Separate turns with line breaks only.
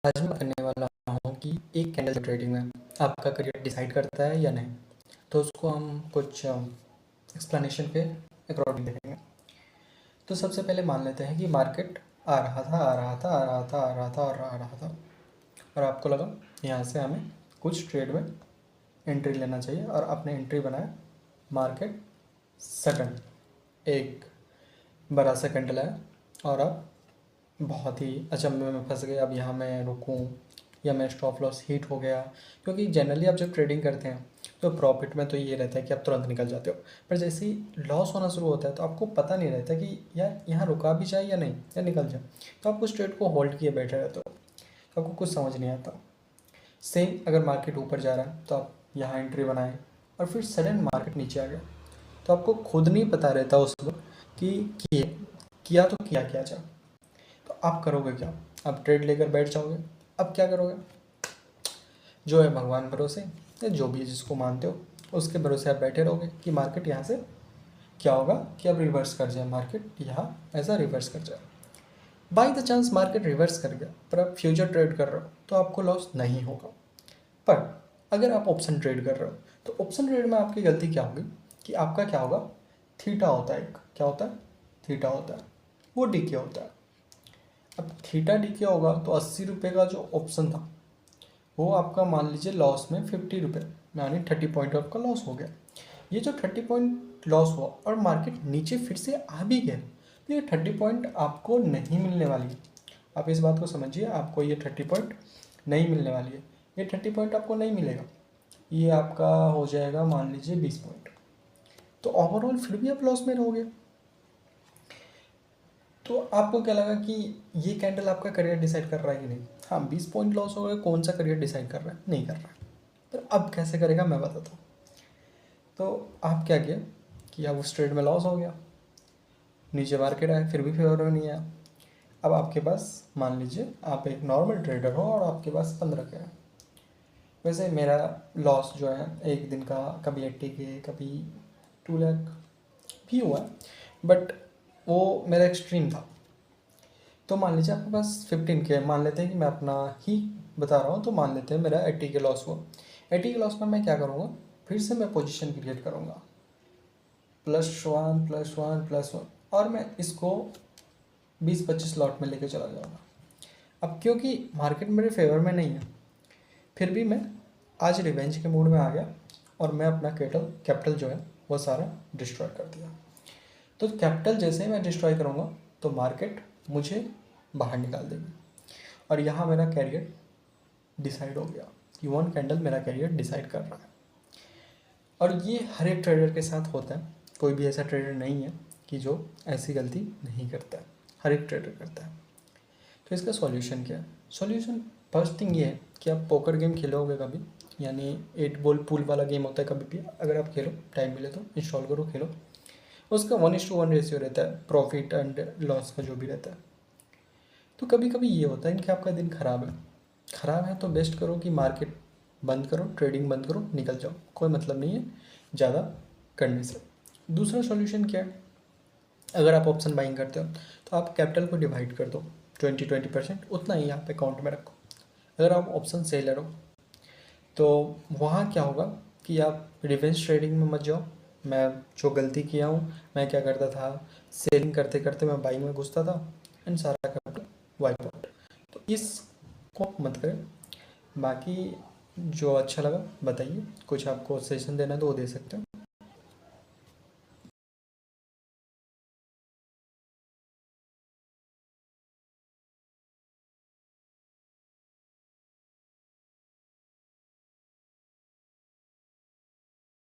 आज मैं करने वाला हूँ कि एक कैंडल ट्रेडिंग में आपका करियर डिसाइड करता है या नहीं। तो उसको हम कुछ एक्सप्लेनेशन के अकॉर्डिंग देखेंगे। तो सबसे पहले मान लेते हैं कि मार्केट आ रहा था आ रहा था आ रहा था आ रहा था और आ रहा था, और आपको लगा यहाँ से हमें कुछ ट्रेड में एंट्री लेना चाहिए, और आपने एंट्री बनाया। मार्केट सडन एक बड़ा सा कैंडल आया और आप बहुत ही अचंभे में फंस गए। अब यहाँ मैं रुकूं या मैं स्टॉप लॉस हिट हो गया, क्योंकि जनरली आप जब ट्रेडिंग करते हैं तो प्रॉफिट में तो ये रहता है कि आप तुरंत निकल जाते हो, पर जैसे ही लॉस होना शुरू होता है तो आपको पता नहीं रहता कि यार यहाँ रुका भी जाए या नहीं, या निकल जाए। तो आप उस ट्रेड को होल्ड किए बैठे रहते हो, तो आपको कुछ समझ नहीं आता। सेम अगर मार्केट ऊपर जा रहा है तो आप यहाँ एंट्री बनाए और फिर सडन मार्केट नीचे आ गया, तो आपको खुद नहीं पता रहता उस वक्त कि किया तो किया क्या जाए। तो आप करोगे क्या? आप ट्रेड लेकर बैठ जाओगे। अब क्या करोगे? जो है भगवान भरोसे, या जो भी जिसको मानते हो उसके भरोसे आप बैठे रहोगे कि मार्केट यहाँ से क्या होगा कि अब रिवर्स कर जाए, मार्केट यहाँ ऐसा रिवर्स कर जाए। By the chance market reverse कर गया, पर आप फ्यूचर ट्रेड कर रहे हो तो आपको लॉस नहीं होगा। पर अगर आप ऑप्शन ट्रेड कर रहे हो तो ऑप्शन ट्रेड में आपकी गलती क्या होगी कि आपका क्या होगा, थीटा होता है, एक क्या होता है, थीटा होता है, वो डीके होता है। अब थीटा डीके होगा तो 80 रुपये का जो ऑप्शन था वो आपका मान लीजिए लॉस में 50 रुपये, यानी 30 पॉइंट आपका लॉस हो गया। ये जो 30 पॉइंट लॉस हुआ और मार्केट नीचे फिर से आ भी गया, तो ये 30 पॉइंट आपको नहीं मिलने वाली है। आप इस बात को समझिए, आपको ये 30 पॉइंट नहीं मिलने वाली है। ये 30 पॉइंट आपको नहीं मिलेगा, ये आपका हो जाएगा मान लीजिए 20 पॉइंट। तो ओवरऑल फिर भी आप लॉस में रहोगे। तो आपको क्या लगा कि ये कैंडल आपका करियर डिसाइड कर रहा है कि नहीं? हाँ, 20 पॉइंट लॉस हो गए, कौन सा करियर डिसाइड कर रहा है? नहीं कर रहा है। पर अब कैसे करेगा मैं बताता हूँ। तो आप क्या किया कि अब उस ट्रेड में लॉस हो गया, नीचे मार्केट आया फिर भी फेवर में नहीं आया। अब आपके पास मान लीजिए आप एक नॉर्मल ट्रेडर हो और आपके पास 15 के हैं। वैसे मेरा लॉस जो है एक दिन का कभी 80 के कभी 2 लाख भी हुआ, बट वो मेरा एक्सट्रीम था। तो मान लीजिए आपके पास 15 के, मान लेते हैं कि मैं अपना ही बता रहा हूँ, तो मान लेते हैं मेरा 80 के लॉस हुआ। 80 के लॉस में मैं क्या करूँगा, फिर से मैं पोजीशन क्रिएट करूँगा, +1 +1 +1, और मैं इसको 20-25 लॉट में लेके चला जाऊँगा। अब क्योंकि मार्केट मेरे फेवर में नहीं है, फिर भी मैं आज रिवेंज के मूड में आ गया और मैं अपना कैपिटल जो है वो सारा डिस्ट्रॉय कर दिया। तो कैपिटल जैसे ही मैं डिस्ट्रॉय करूँगा तो मार्केट मुझे बाहर निकाल देगी, और यहाँ मेरा कैरियर डिसाइड हो गया कि वन कैंडल मेरा कैरियर डिसाइड कर रहा है। और ये हर एक ट्रेडर के साथ होता है, कोई भी ऐसा ट्रेडर नहीं है कि जो ऐसी गलती नहीं करता है, हर एक ट्रेडर करता है। तो इसका सॉल्यूशन क्या है? सॉल्यूशन फर्स्ट थिंग ये है कि आप पोकर गेम खेलोगे कभी, यानी 8 बॉल पूल वाला गेम होता है, कभी भी अगर आप खेलो, टाइम मिले तो इंस्टॉल करो, खेलो। उसका 1:1 रेशियो रहता है, प्रॉफिट एंड लॉस का जो भी रहता है। तो कभी कभी ये होता है कि आपका दिन ख़राब है तो बेस्ट करो कि मार्केट बंद करो, ट्रेडिंग बंद करो, निकल जाओ, कोई मतलब नहीं है ज़्यादा करने से। दूसरा सॉल्यूशन क्या है? अगर आप ऑप्शन बाइंग करते हो तो आप कैपिटल को डिवाइड कर दो, 20-20% उतना ही आप अकाउंट में रखो। अगर आप ऑप्शन सेलर हो तो वहाँ क्या होगा कि आप रिवेंज ट्रेडिंग में मत जाओ। मैं जो गलती किया हूँ, मैं क्या करता था, सेलिंग करते करते मैं बाइंग में घुसता था एंड सारा कैपिटल वाइप आउट। तो इसको मत करें। बाकी जो अच्छा लगा बताइए, कुछ आपको सजेशन देना तो वो दे सकते हो।